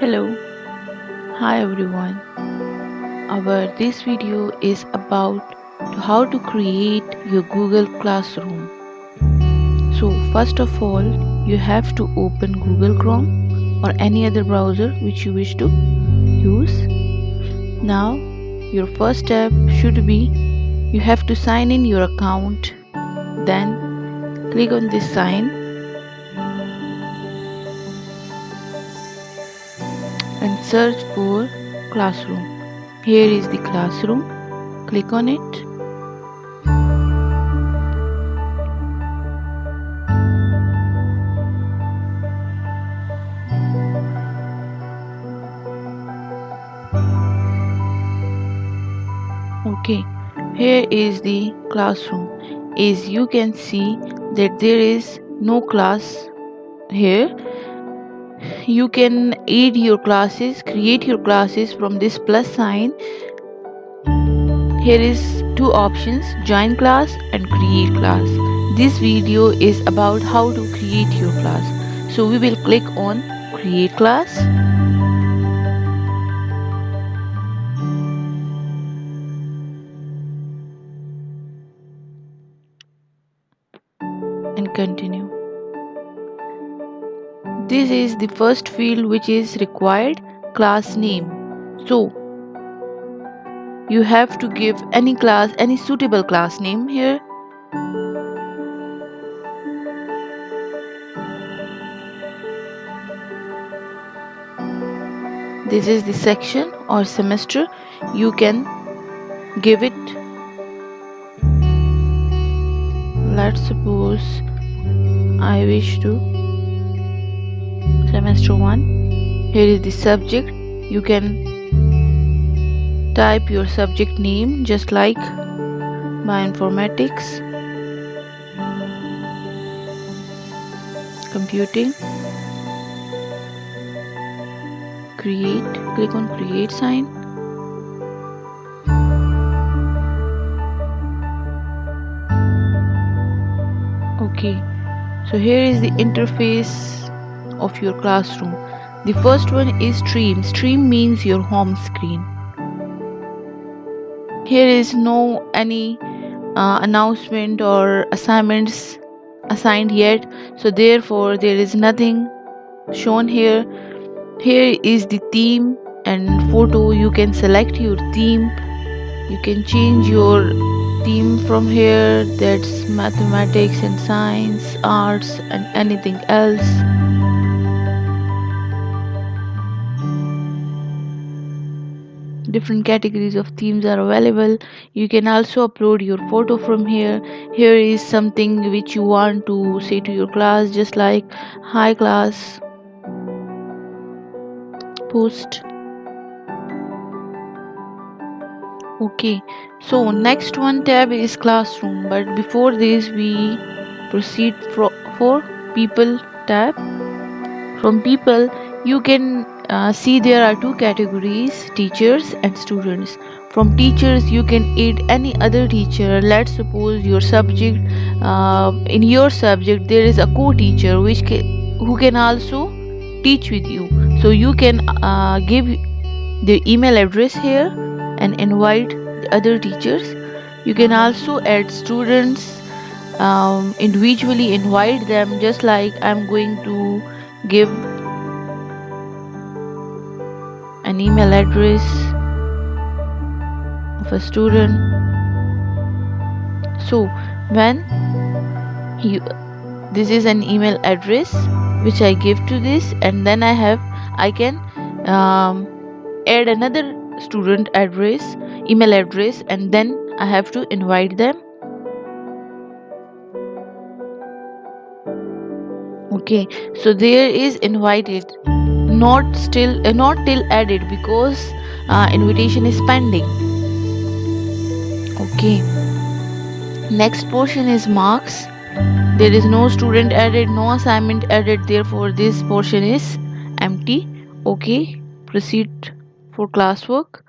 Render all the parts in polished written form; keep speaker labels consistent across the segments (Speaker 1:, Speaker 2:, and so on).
Speaker 1: Hello, hi everyone. Our this video is about how to create your Google Classroom. So first of all, you have to open Google Chrome or any other browser which you wish to use. Now, your first step should be you have to sign in your account. Then click on this sign and search for Classroom. Here is the Classroom. Click on it. Okay, here is the classroom. As you can see that there is no class here. You can add your classes, create your classes from this plus sign. Here is two options, join class and create class. This video is about how to create your class. So we will click on create class. And continue. This is the first field which is required, class name. So you have to give any class, any suitable class name here. This is the section or semester. You can give it. Let's suppose I wish to semester 1. Here is the subject. You can type your subject name just like bioinformatics, computing. Create, click on create sign. Okay, so here is the interface of your classroom. The first one is stream. Stream means your home screen. Here is no any announcement or assignments assigned yet, so therefore there is nothing shown here. Here is the theme and photo. You can select your theme. You can change your theme from here. That's mathematics and science, arts and anything else. Different categories of themes are available. You can also upload your photo from here. Here is something which you want to say to your class, just like hi class, post. Okay, so next one tab is classroom, but before this we proceed for people tab. From people you can see there are two categories, teachers and students. From teachers you can add any other teacher. Let's suppose your subject, in your subject there is a co-teacher who can also teach with you, so you can give their email address here and invite the other teachers. You can also add students, individually invite them, just like I'm going to give an email address of a student. So when this is an email address which I give to this, and then I can add another student address, email address, and then I have to invite them. Okay, so there is invited, not till added, because invitation is pending. Okay, next portion is marks. There is no student added, no assignment added, therefore this portion is empty. Okay, proceed for classwork.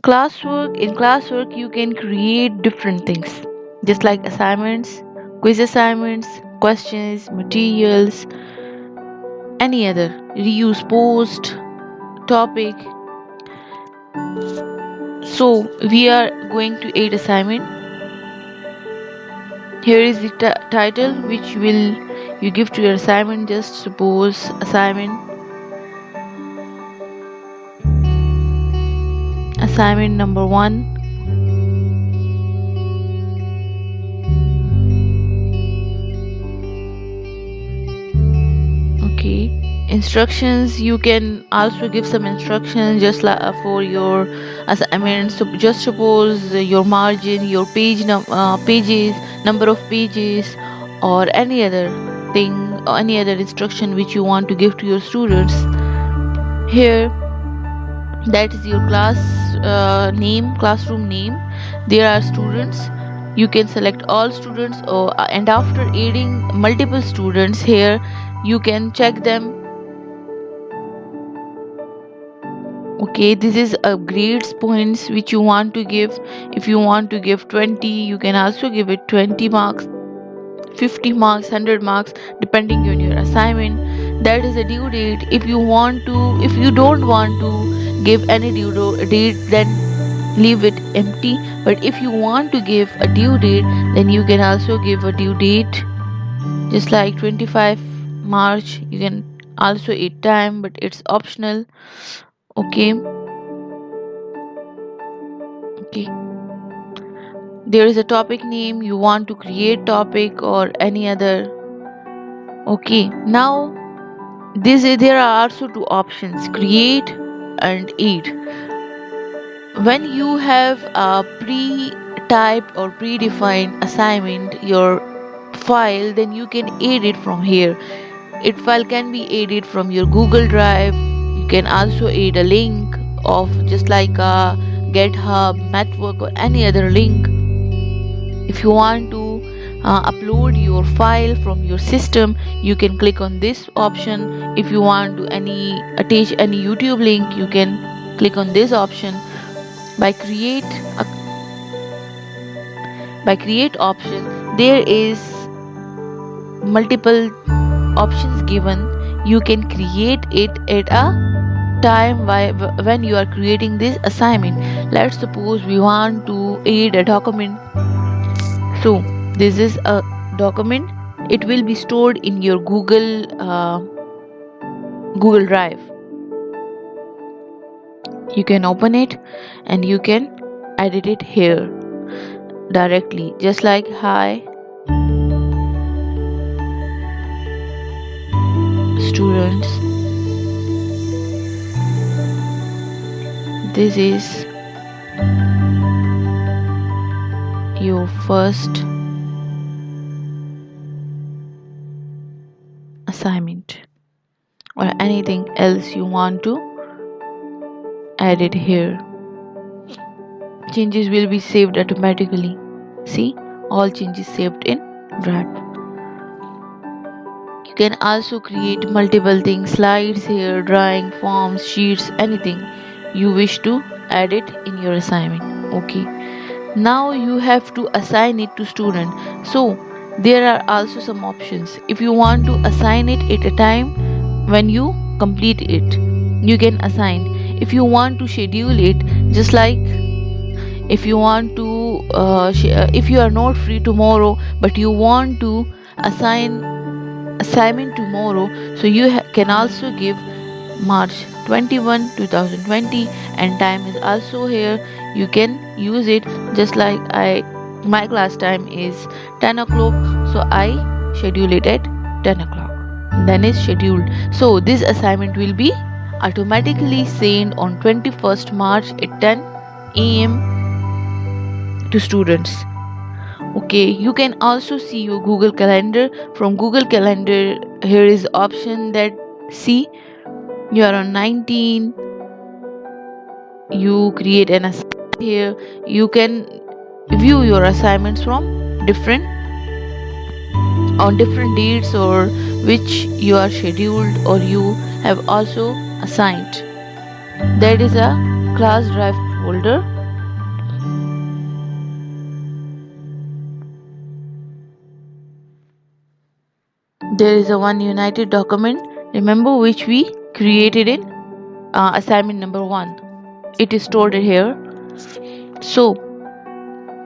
Speaker 1: In classwork you can create different things, just like assignments, quiz assignments, questions, materials, any other, reuse post, topic. So we are going to aid assignment. Here is the title which will you give to your assignment. Just suppose assignment number 1. Okay, instructions. You can also give some instructions just like for your assignment. So just suppose your margin, your pages, number of pages, or any other thing, or any other instruction which you want to give to your students. Here, that is your classroom name. There are students. You can select all students, and after adding multiple students here, you can check them. Okay, this is a grades points which you want to give. If you want to give 20, you can also give it 20 marks, 50 marks, 100 marks, depending on your assignment. That is a due date. If you don't want to give any date, then leave it empty. But if you want to give a due date, then you can also give a due date, just like 25 March. You can also add time, but it's optional. Okay. There is a topic name. You want to create topic or any other. Okay, now there are also two options, create and add. When you have a pre-typed or predefined assignment, your file, then you can add it from here. It file can be added from your Google Drive. You can also add a link of just like a GitHub, Network, or any other link. If you want to upload your file from your system, you can click on this option. If you want to attach any YouTube link, you can click on this option. By create option, there is multiple options given. You can create it at a time when you are creating this assignment. Let's suppose we want to add a document. So this is a document. It will be stored in your Google Drive. You can open it and you can edit it here directly, just like hi students. This is your first assignment, or anything else you want to add it here. Changes will be saved automatically. See, all changes saved in Drive. You can also create multiple things, slides here, drawing, forms, sheets, anything you wish to add it in your assignment. Okay, now you have to assign it to student. So there are also some options. If you want to assign it at a time when you complete it, you can assign. If you want to schedule it, just like if you want to if you are not free tomorrow but you want to assign assignment tomorrow, so you can also give March 21 2020, and time is also here. You can use it, just like my class time is 10 o'clock, so I schedule it at 10 o'clock, then it's scheduled. So this assignment will be automatically sent on 21st March at 10 a.m. to students. Okay, you can also see your Google Calendar. From Google Calendar, here is option that see you are on 19, you create an assignment here. You can view your assignments from different dates, or which you are scheduled or you have also assigned. That is a class drive folder. There is a one united document, remember, which we created in assignment number 1. It is stored here. So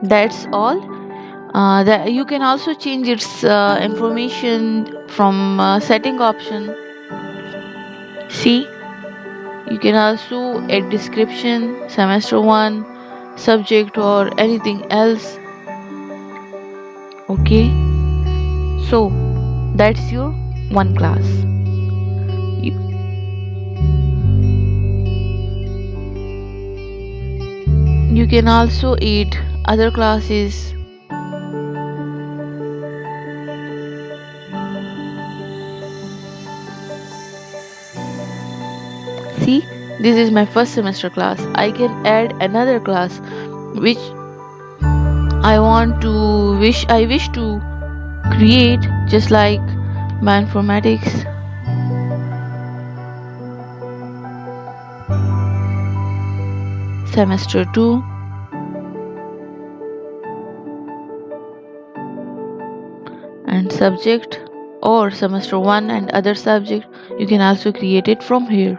Speaker 1: that's all. That you can also change its information from setting option. See, you can also add description, semester 1, subject, or anything else. Okay, so that's your one class. you, you can also add other classes. See, this is my first semester class. I can add another class which I wish to create, just like bioinformatics, semester 2, and subject, or semester 1 and other subject. You can also create it from here.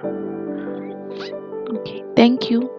Speaker 1: Okay, thank you.